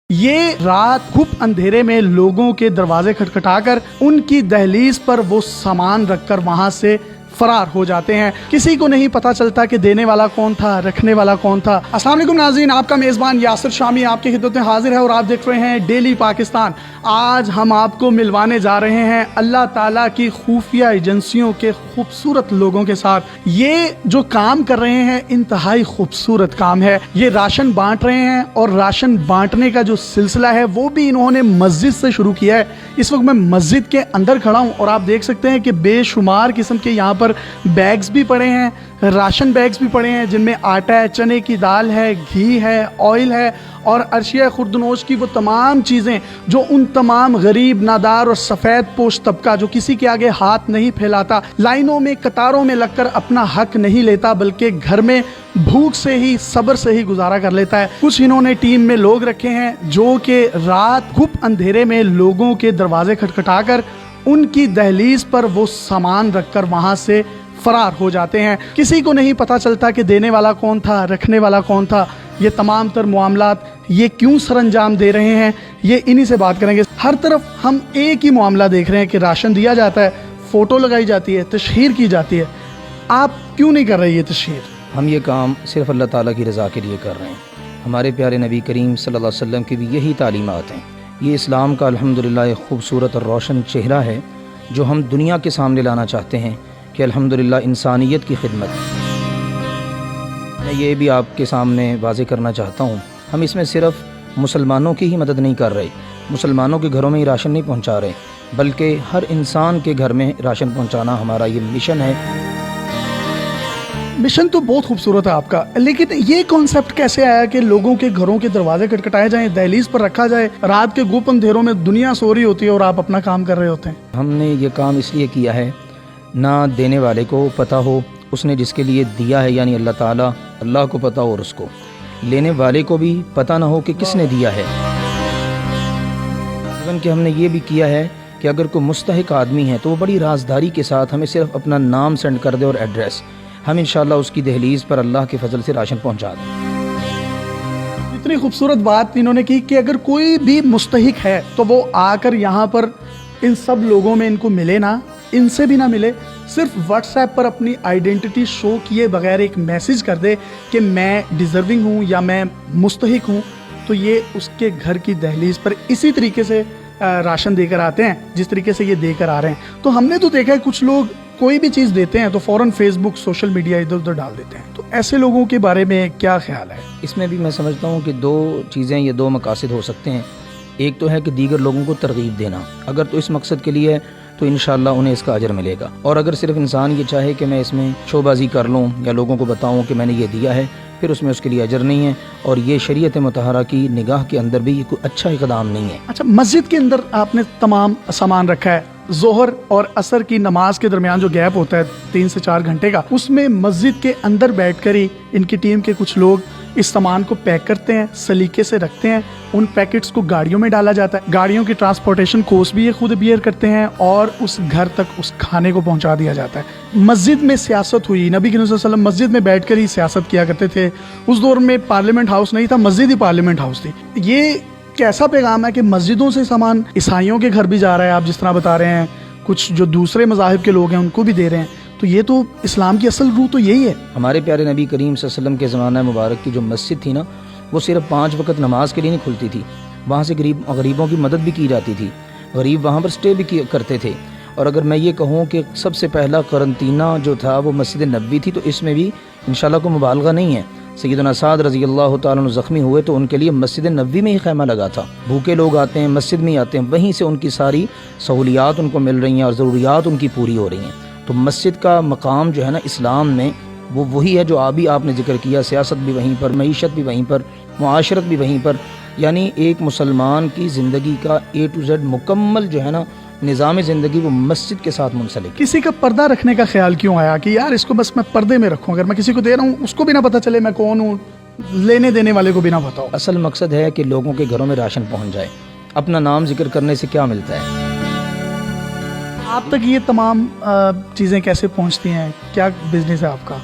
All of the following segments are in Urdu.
یہ رات خوب اندھیرے میں لوگوں کے دروازے کھٹکھٹا کر ان کی دہلیز پر وہ سامان رکھ کر وہاں سے فرار ہو جاتے ہیں۔ کسی کو نہیں پتا چلتا کہ دینے والا کون تھا، رکھنے والا کون تھا۔ السلام علیکم ناظرین، آپ کا میزبان یاسر شامی آپ کی خدمت میں حاضر ہے اور آپ دیکھ رہے ہیں ڈیلی پاکستان۔ آج ہم آپ کو ملوانے جا رہے ہیں اللہ تعالیٰ کی خفیہ ایجنسیوں کے خوبصورت لوگوں کے ساتھ۔ یہ جو کام کر رہے ہیں انتہائی خوبصورت کام ہے۔ یہ راشن بانٹ رہے ہیں اور راشن بانٹنے کا جو سلسلہ ہے وہ بھی انہوں نے مسجد سے شروع کیا ہے۔ اس وقت میں مسجد کے اندر کھڑا ہوں اور آپ دیکھ سکتے ہیں کہ بے شمار قسم کے یہاں پر بیگز بھی پڑے ہیں، راشن بیگز بھی پڑے ہیں جن میں آٹا ہے، چنے کی دال ہے، گھی ہے، آئل ہے اور ارشیہ خوردنوش کی وہ تمام چیزیں جو ان تمام غریب، نادار اور سفید پوش طبقہ جو کسی کے آگے ہاتھ نہیں پھیلاتا، لائنوں میں قطاروں میں لگ کر اپنا حق نہیں لیتا بلکہ گھر میں بھوک سے ہی صبر سے ہی گزارا کر لیتا ہے۔ کچھ انہوں نے ٹیم میں لوگ رکھے ہیں جو کہ رات خوب اندھیرے میں لوگوں کے دروازے کھٹکھٹا کر ان کی دہلیز پر وہ سامان رکھ کر وہاں سے فرار ہو جاتے ہیں۔ کسی کو نہیں پتا چلتا کہ دینے والا کون تھا، رکھنے والا کون تھا۔ یہ تمام تر معاملات یہ کیوں سر انجام دے رہے ہیں، یہ انہی سے بات کریں گے۔ ہر طرف ہم ایک ہی معاملہ دیکھ رہے ہیں کہ راشن دیا جاتا ہے، فوٹو لگائی جاتی ہے، تشہیر کی جاتی ہے۔ آپ کیوں نہیں کر رہے یہ تشہیر؟ ہم یہ کام صرف اللہ تعالیٰ کی رضا کے لیے کر رہے ہیں۔ ہمارے پیارے نبی کریم صلی اللہ علیہ وسلم کی بھی یہی تعلیمات ہیں۔ یہ اسلام کا الحمدللہ ایک خوبصورت اور روشن چہرہ ہے جو ہم دنیا کے سامنے لانا چاہتے ہیں کہ الحمدللہ انسانیت کی خدمت۔ میں یہ بھی آپ کے سامنے واضح کرنا چاہتا ہوں، ہم اس میں صرف مسلمانوں کی ہی مدد نہیں کر رہے، مسلمانوں کے گھروں میں ہی راشن نہیں پہنچا رہے، بلکہ ہر انسان کے گھر میں راشن پہنچانا ہمارا یہ مشن ہے۔ مشن تو بہت خوبصورت ہے آپ کا، لیکن یہ کانسیپٹ کیسے آیا کہ لوگوں کے گھروں کے دروازے کھٹکھٹائے جائیں، دہلیز پر رکھا جائے، رات کے گپ اندھیروں میں دنیا سو رہی ہوتی ہے اور آپ اپنا کام کر رہے ہوتے ہیں؟ ہم نے یہ کام اس لیے کیا ہے نہ دینے والے کو پتہ ہو، اس نے جس کے لیے دیا ہے یعنی اللہ تعالیٰ، اللہ کو پتہ ہو اور اس کو لینے والے کو بھی پتہ نہ ہو کہ کس نے دیا ہے۔ کہ ہم نے یہ بھی کیا ہے کہ اگر کوئی مستحق آدمی ہے تو وہ بڑی رازداری کے ساتھ ہمیں صرف اپنا نام سینڈ کر دے اور ایڈریس، ہم انشاءاللہ اس کی دہلیز پر اللہ کے فضل سے راشن پہنچا دیں۔ اتنی خوبصورت بات انہوں نے کی کہ اگر کوئی بھی مستحق ہے تو وہ آ کر یہاں پر ان سب لوگوں میں ان کو ملے نا، ان سے بھی نہ ملے، صرف واٹس ایپ پر اپنی آئیڈینٹی شو کیے بغیر ایک میسج کر دے کہ میں ڈیزرونگ ہوں یا میں مستحق ہوں، تو یہ اس کے گھر کی دہلیز پر اسی طریقے سے راشن دے کر آتے ہیں جس طریقے سے یہ دے کر آ رہے ہیں۔ تو ہم نے تو دیکھا ہے کچھ لوگ کوئی بھی چیز دیتے ہیں تو فوراً فیس بک، سوشل میڈیا ادھر ادھر ڈال دیتے ہیں، تو ایسے لوگوں کے بارے میں کیا خیال ہے؟ اس میں بھی میں سمجھتا ہوں کہ دو چیزیں یا دو مقاصد ہو سکتے ہیں۔ ایک تو ہے کہ دیگر لوگوں کو ترغیب دینا، اگر تو اس مقصد کے لیے ہے تو انشاءاللہ انہیں اس کا اجر ملے گا، اور اگر صرف انسان یہ چاہے کہ میں اس میں شو بازی کر لوں یا لوگوں کو بتاؤں کہ میں نے یہ دیا ہے، پھر اس میں اس کے لیے اجر نہیں ہے، اور یہ شریعت مطہرہ کی نگاہ کے اندر بھی یہ کوئی اچھا اقدام نہیں ہے۔ اچھا، مسجد کے اندر آپ نے تمام سامان رکھا ہے، ظہر اور عصر کی نماز کے درمیان جو گیپ ہوتا ہے 3 سے 4 گھنٹے کا، اس میں مسجد کے اندر بیٹھ کر ہی ان کی ٹیم کے کچھ لوگ اس سامان کو پیک کرتے ہیں، سلیقے سے رکھتے ہیں، ان پیکٹس کو گاڑیوں میں ڈالا جاتا ہے، گاڑیوں کی ٹرانسپورٹیشن کوسٹ بھی یہ خود بیئر کرتے ہیں اور اس گھر تک اس کھانے کو پہنچا دیا جاتا ہے۔ مسجد میں سیاست ہوئی، نبی کریم صلی اللہ علیہ وسلم مسجد میں بیٹھ کر ہی سیاست کیا کرتے تھے۔ اس دور میں پارلیمنٹ ہاؤس نہیں تھا، مسجد ہی پارلیمنٹ ہاؤس تھی۔ یہ کیسا پیغام ہے کہ مسجدوں سے سامان عیسائیوں کے گھر بھی جا رہا ہے، آپ جس طرح بتا رہے ہیں، کچھ جو دوسرے مذاہب کے لوگ ہیں ان کو بھی دے رہے ہیں، تو یہ تو اسلام کی اصل روح تو یہی ہے۔ ہمارے پیارے نبی کریم صلی اللہ علیہ وسلم کے زمانہ مبارک کی جو مسجد تھی نا، وہ صرف 5 وقت نماز کے لیے نہیں کھلتی تھی، وہاں سے غریبوں کی مدد بھی کی جاتی تھی، غریب وہاں پر سٹے بھی کرتے تھے۔ اور اگر میں یہ کہوں کہ سب سے پہلا قرنطینہ جو تھا وہ مسجد نبوی تھی، تو اس میں بھی انشاءاللہ کوئی مبالغہ نہیں ہے۔ سیدنا سعد رضی اللہ تعالیٰ عنہ زخمی ہوئے تو ان کے لیے مسجد نبوی میں ہی خیمہ لگا تھا، بھوکے لوگ آتے ہیں مسجد میں ہی آتے ہیں، وہیں سے ان کی ساری سہولیات ان کو مل رہی ہیں اور ضروریات ان کی پوری ہو رہی ہیں۔ تو مسجد کا مقام جو ہے نا اسلام میں وہ وہی ہے جو آپ نے ذکر کیا، سیاست بھی وہیں پر، معیشت بھی وہیں پر، معاشرت بھی وہیں پر، یعنی ایک مسلمان کی زندگی کا A to Z مکمل جو ہے نا نظام زندگی وہ مسجد کے ساتھ منسلک۔ کسی کا پردہ رکھنے کا خیال کیوں آیا کہ یار اس کو بس میں پردے میں رکھوں، اگر میں کسی کو دے رہا ہوں اس کو بھی نہ پتہ چلے میں کون ہوں، لینے دینے والے کو بھی نہ پتہ ہو؟ اصل مقصد ہے کہ لوگوں کے گھروں میں راشن پہنچ جائے۔ اپنا نام ذکر کرنے سے کیا ملتا ہے؟ آپ تک یہ تمام چیزیں کیسے پہنچتی ہیں؟ کیا بزنس ہے آپ کا؟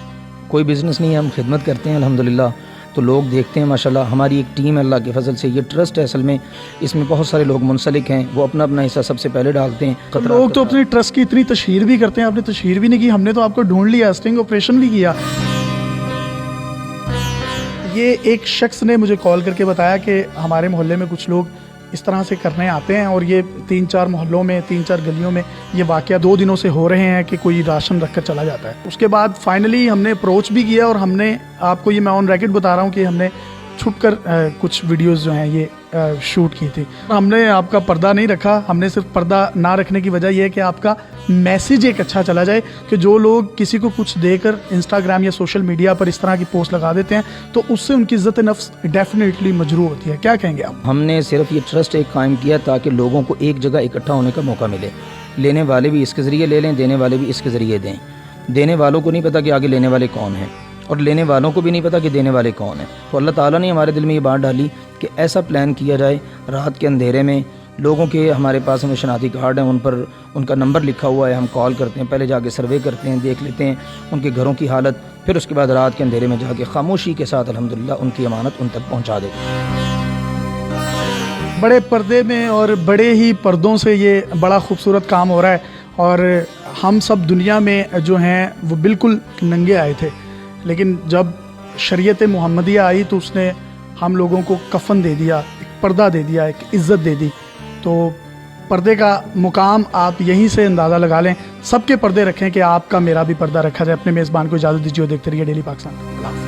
کوئی بزنس نہیں ہے، ہم خدمت کرتے ہیں الحمدللہ۔ تو لوگ دیکھتے ہیں ماشاءاللہ. ہماری ایک ٹیم ہے اللہ کے فضل سے, یہ ٹرسٹ ہے اصل میں, اس میں بہت سارے لوگ منسلک ہیں, وہ اپنا اپنا حصہ سب سے پہلے ڈالتے ہیں. لوگ تو اپنے ٹرسٹ کی اتنی تشہیر بھی کرتے ہیں, آپ نے تشہیر بھی نہیں کی, ہم نے تو آپ کو ڈھونڈ لیا, اسٹنگ آپریشن بھی کیا. یہ ایک شخص نے مجھے کال کر کے بتایا کہ ہمارے محلے میں کچھ لوگ اس طرح سے کرنے آتے ہیں, اور یہ 3-4 محلوں میں 3-4 گلیوں میں یہ واقعہ 2 دنوں سے ہو رہے ہیں کہ کوئی راشن رکھ کر چلا جاتا ہے. اس کے بعد فائنلی ہم نے اپروچ بھی کیا, اور ہم نے آپ کو یہ میں آن ریکارڈ بتا رہا ہوں کہ ہم نے چھپ کر کچھ ویڈیوز جو ہیں یہ شوٹ کی تھی. ہم نے آپ کا پردہ نہیں رکھا, ہم نے صرف پردہ نہ رکھنے کی وجہ یہ ہے کہ آپ کا میسیج ایک اچھا چلا جائے, کہ جو لوگ کسی کو کچھ دے کر انسٹاگرام یا سوشل میڈیا پر اس طرح کی پوسٹ لگا دیتے ہیں تو اس سے ان کی عزت نفس ڈیفینیٹلی مجروح ہوتی ہے. کیا کہیں گے آپ؟ ہم نے صرف یہ ٹرسٹ ایک قائم کیا تاکہ لوگوں کو ایک جگہ اکٹھا ہونے کا موقع ملے. لینے والے بھی اس کے ذریعے لے لیں, دینے والے بھی اس کے ذریعے دیں. دینے والوں کو نہیں پتا کہ آگے لینے والے کون ہیں, اور لینے والوں کو بھی نہیں پتا کہ دینے والے کون ہیں. تو اللہ تعالیٰ نے ہمارے دل میں یہ بات ڈالی کہ ایسا پلان کیا جائے, رات کے اندھیرے میں لوگوں کے, ہمارے پاس ہمیں شناختی کارڈ ہیں, ان پر ان کا نمبر لکھا ہوا ہے, ہم کال کرتے ہیں, پہلے جا کے سروے کرتے ہیں, دیکھ لیتے ہیں ان کے گھروں کی حالت, پھر اس کے بعد رات کے اندھیرے میں جا کے خاموشی کے ساتھ الحمدللہ ان کی امانت ان تک پہنچا دیتے ہیں. بڑے پردے میں اور بڑے ہی پردوں سے یہ بڑا خوبصورت کام ہو رہا ہے, اور ہم سب دنیا میں جو ہیں وہ بالکل ننگے آئے تھے, لیکن جب شریعت محمدیہ آئی تو اس نے ہم لوگوں کو کفن دے دیا, ایک پردہ دے دیا, ایک عزت دے دی. تو پردے کا مقام آپ یہیں سے اندازہ لگا لیں. سب کے پردے رکھیں کہ آپ کا میرا بھی پردہ رکھا جائے. اپنے میزبان کو اجازت دیجیے, دیکھتے رہیے ڈیلی پاکستان.